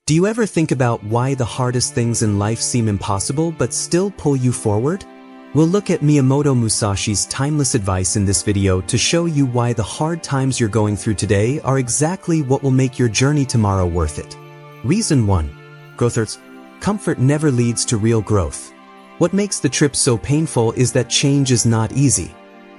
Do you ever think about why the hardest things in life seem impossible but still pull you forward? We'll look at Miyamoto Musashi's timeless advice in this video to show you why the hard times you're going through today are exactly what will make your journey tomorrow worth it. Reason 1. Growth hurts. Comfort never leads to real growth. What makes the trip so painful is that change is not easy.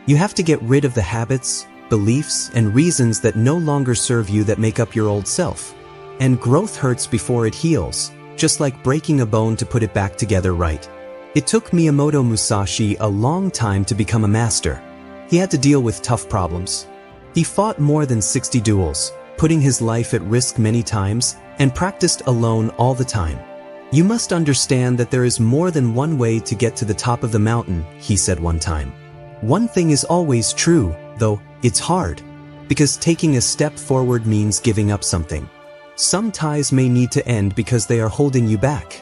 You have to get rid of the habits, beliefs, and reasons that no longer serve you that make up your old self. And growth hurts before it heals, just like breaking a bone to put it back together right. It took Miyamoto Musashi a long time to become a master. He had to deal with tough problems. He fought more than 60 duels, putting his life at risk many times, and practiced alone all the time. You must understand that there is more than one way to get to the top of the mountain, he said one time. One thing is always true, though, it's hard. Because taking a step forward means giving up something. Some ties may need to end because they are holding you back.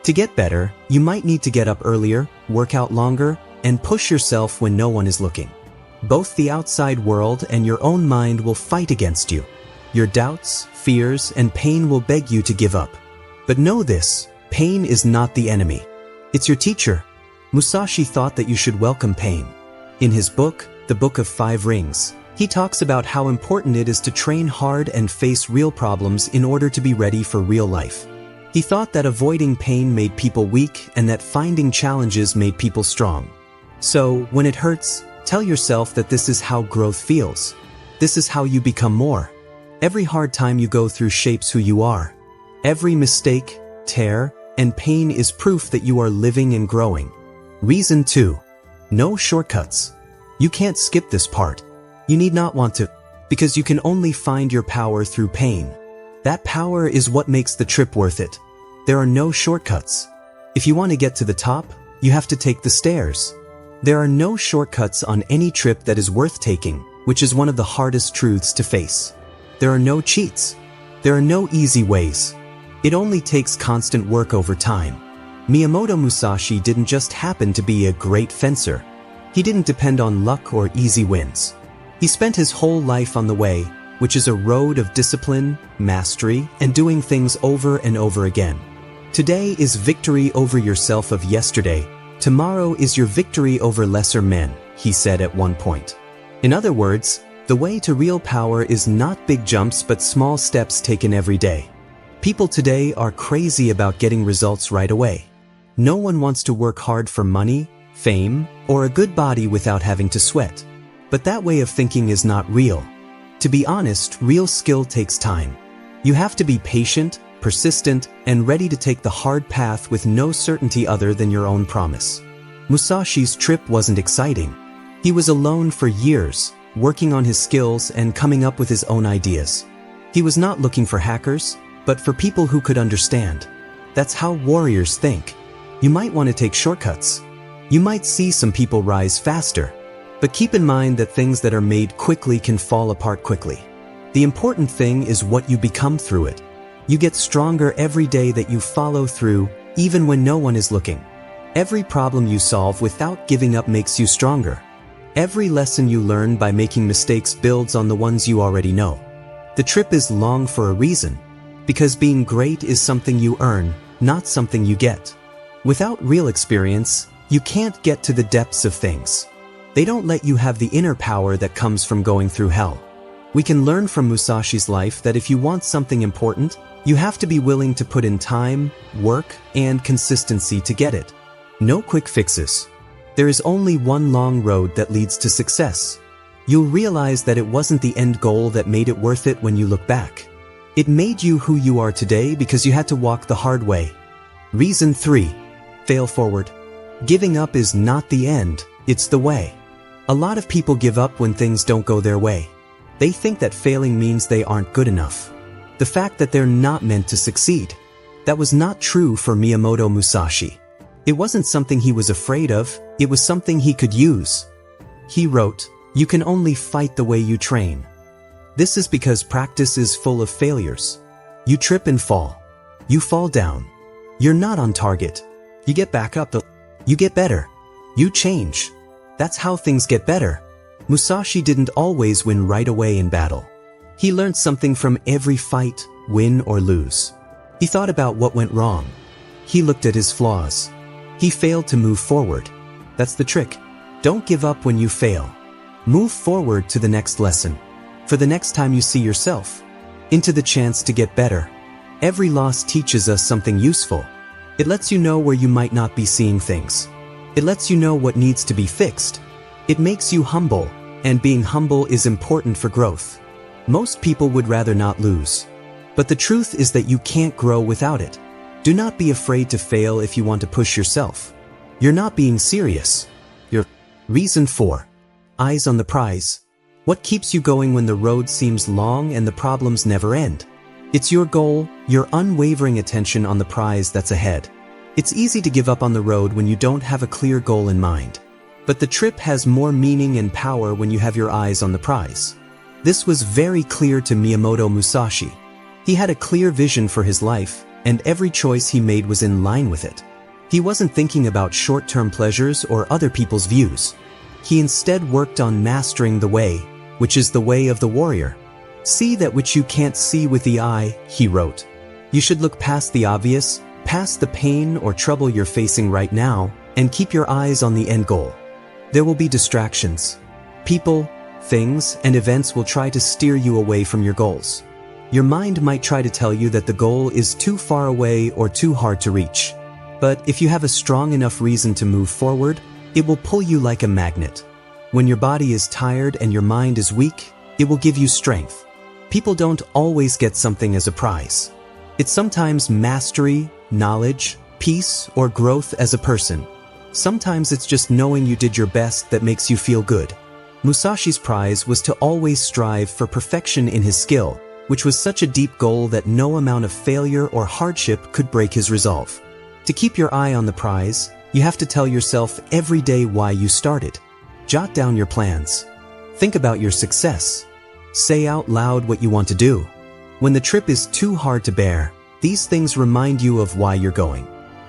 To get better, you might need to get up earlier, work out longer, and push yourself when no one is looking. Both the outside world and your own mind will fight against you. Your doubts, fears, and pain will beg you to give up. But know this, pain is not the enemy. It's your teacher. Musashi thought that you should welcome pain. In his book, The Book of Five Rings, he talks about how important it is to train hard and face real problems in order to be ready for real life. He thought that avoiding pain made people weak and that finding challenges made people strong. So, when it hurts, tell yourself that this is how growth feels. This is how you become more. Every hard time you go through shapes who you are. Every mistake, tear, and pain is proof that you are living and growing. Reason 2. No shortcuts. You can't skip this part. You need not want to, because you can only find your power through pain. That power is what makes the trip worth it. There are no shortcuts. If you want to get to the top, you have to take the stairs. There are no shortcuts on any trip that is worth taking, which is one of the hardest truths to face. There are no cheats. There are no easy ways. It only takes constant work over time. Miyamoto Musashi didn't just happen to be a great fencer. He didn't depend on luck or easy wins. He spent his whole life on the way, which is a road of discipline, mastery, and doing things over and over again. Today is victory over yourself of yesterday. Tomorrow is your victory over lesser men, he said at one point. In other words, the way to real power is not big jumps but small steps taken every day. People today are crazy about getting results right away. No one wants to work hard for money, fame, or a good body without having to sweat. But that way of thinking is not real. To be honest, real skill takes time. You have to be patient, persistent, and ready to take the hard path with no certainty other than your own promise. Musashi's trip wasn't exciting. He was alone for years, working on his skills and coming up with his own ideas. He was not looking for hackers, but for people who could understand. That's how warriors think. You might want to take shortcuts. You might see some people rise faster. But keep in mind that things that are made quickly can fall apart quickly. The important thing is what you become through it. You get stronger every day that you follow through, even when no one is looking. Every problem you solve without giving up makes you stronger. Every lesson you learn by making mistakes builds on the ones you already know. The trip is long for a reason. Because being great is something you earn, not something you get. Without real experience, you can't get to the depths of things. They don't let you have the inner power that comes from going through hell. We can learn from Musashi's life that if you want something important, you have to be willing to put in time, work, and consistency to get it. No quick fixes. There is only one long road that leads to success. You'll realize that it wasn't the end goal that made it worth it when you look back. It made you who you are today because you had to walk the hard way. Reason 3. Fail forward. Giving up is not the end, it's the way. A lot of people give up when things don't go their way. They think that failing means they aren't good enough. The fact that they're not meant to succeed. That was not true for Miyamoto Musashi. It wasn't something he was afraid of, it was something he could use. He wrote, "You can only fight the way you train." This is because practice is full of failures. You trip and fall. You fall down. You're not on target. You get back up. You get better. You change. That's how things get better. Musashi didn't always win right away in battle. He learned something from every fight, win or lose. He thought about what went wrong. He looked at his flaws. He failed to move forward. That's the trick. Don't give up when you fail. Move forward to the next lesson. For the next time you see yourself. Into the chance to get better. Every loss teaches us something useful. It lets you know where you might not be seeing things. It lets you know what needs to be fixed. It makes you humble, and being humble is important for growth. Most people would rather not lose. But the truth is that you can't grow without it. Do not be afraid to fail if you want to push yourself. You're not being serious. You're. Reason 4. Eyes on the prize. What keeps you going when the road seems long and the problems never end? It's your goal, your unwavering attention on the prize that's ahead. It's easy to give up on the road when you don't have a clear goal in mind. But the trip has more meaning and power when you have your eyes on the prize. This was very clear to Miyamoto Musashi. He had a clear vision for his life, and every choice he made was in line with it. He wasn't thinking about short-term pleasures or other people's views. He instead worked on mastering the way, which is the way of the warrior. See that which you can't see with the eye, he wrote. You should look past the obvious, past the pain or trouble you're facing right now, and keep your eyes on the end goal. There will be distractions. People, things, and events will try to steer you away from your goals. Your mind might try to tell you that the goal is too far away or too hard to reach. But if you have a strong enough reason to move forward, it will pull you like a magnet. When your body is tired and your mind is weak, it will give you strength. People don't always get something as a prize. It's sometimes mastery, knowledge, peace, or growth as a person. Sometimes it's just knowing you did your best that makes you feel good. Musashi's prize was to always strive for perfection in his skill, which was such a deep goal that no amount of failure or hardship could break his resolve. To keep your eye on the prize, you have to tell yourself every day why you started. Jot down your plans. Think about your success. Say out loud what you want to do. When the trip is too hard to bear, these things remind you of why you're going.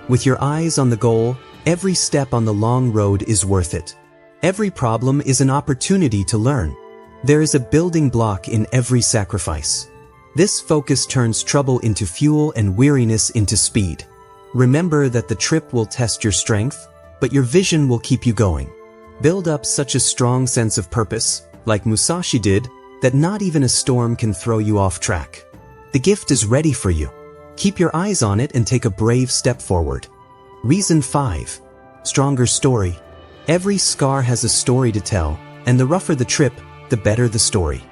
With your eyes on the goal, every step on the long road is worth it. Every problem is an opportunity to learn. There is a building block in every sacrifice. This focus turns trouble into fuel and weariness into speed. Remember that the trip will test your strength, but your vision will keep you going. Build up such a strong sense of purpose, like Musashi did, that not even a storm can throw you off track. The gift is ready for you. Keep your eyes on it and take a brave step forward. Reason 5. Stronger story. Every scar has a story to tell, and the rougher the trip, the better the story.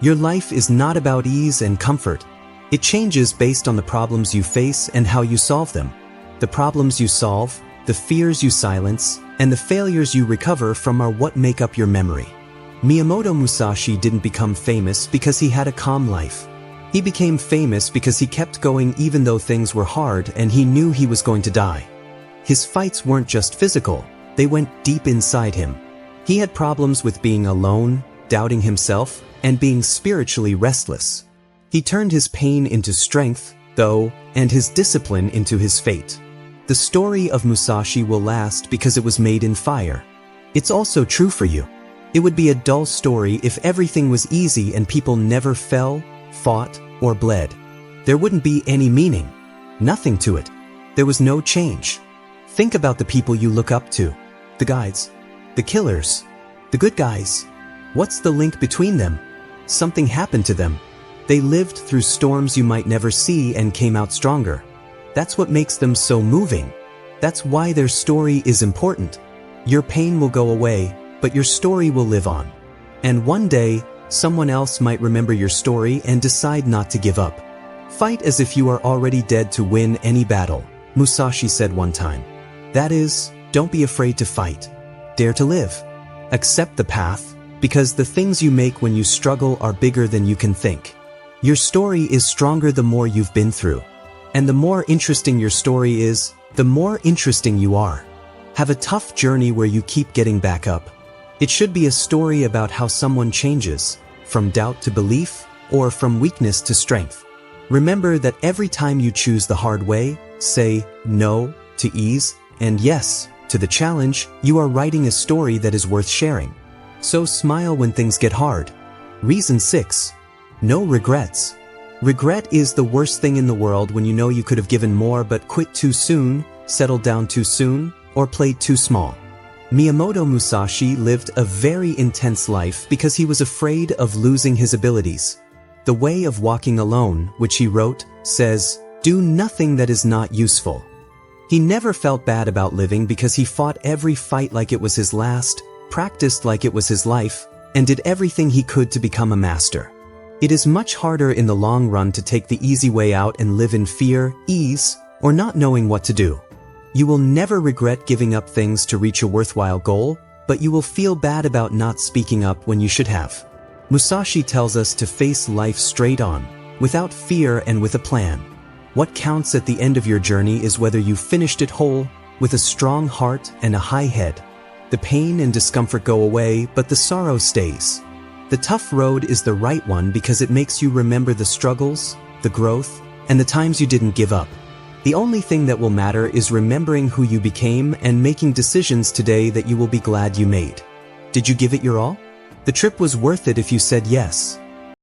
Your life is not about ease and comfort. It changes based on the problems you face and how you solve them. The problems you solve, the fears you silence, and the failures you recover from are what make up your memory. Miyamoto Musashi didn't become famous because he had a calm life. He became famous because he kept going even though things were hard and he knew he was going to die. His fights weren't just physical, they went deep inside him. He had problems with being alone, doubting himself, and being spiritually restless. He turned his pain into strength, though, and his discipline into his fate. The story of Musashi will last because it was made in fire. It's also true for you. It would be a dull story if everything was easy and people never fell, fought, or bled. There wouldn't be any meaning. Nothing to it. There was no change. Think about the people you look up to. The guides. The killers. The good guys. What's the link between them? Something happened to them. They lived through storms you might never see and came out stronger. That's what makes them so moving. That's why their story is important. Your pain will go away, but your story will live on. And one day, someone else might remember your story and decide not to give up. Fight as if you are already dead to win any battle, Musashi said one time. That is, don't be afraid to fight. Dare to live. Accept the path, because the things you make when you struggle are bigger than you can think. Your story is stronger the more you've been through. And the more interesting your story is, the more interesting you are. Have a tough journey where you keep getting back up. It should be a story about how someone changes, from doubt to belief, or from weakness to strength. Remember that every time you choose the hard way, say no to ease and yes to the challenge, you are writing a story that is worth sharing. So smile when things get hard. Reason 6. No regrets. Regret is the worst thing in the world when you know you could have given more but quit too soon, settled down too soon, or played too small. Miyamoto Musashi lived a very intense life because he was afraid of losing his abilities. The Way of Walking Alone, which he wrote, says, "Do nothing that is not useful." He never felt bad about living because he fought every fight like it was his last, practiced like it was his life, and did everything he could to become a master. It is much harder in the long run to take the easy way out and live in fear, ease, or not knowing what to do. You will never regret giving up things to reach a worthwhile goal, but you will feel bad about not speaking up when you should have. Musashi tells us to face life straight on, without fear and with a plan. What counts at the end of your journey is whether you finished it whole, with a strong heart and a high head. The pain and discomfort go away, but the sorrow stays. The tough road is the right one because it makes you remember the struggles, the growth, and the times you didn't give up. The only thing that will matter is remembering who you became and making decisions today that you will be glad you made. Did you give it your all? The trip was worth it if you said yes.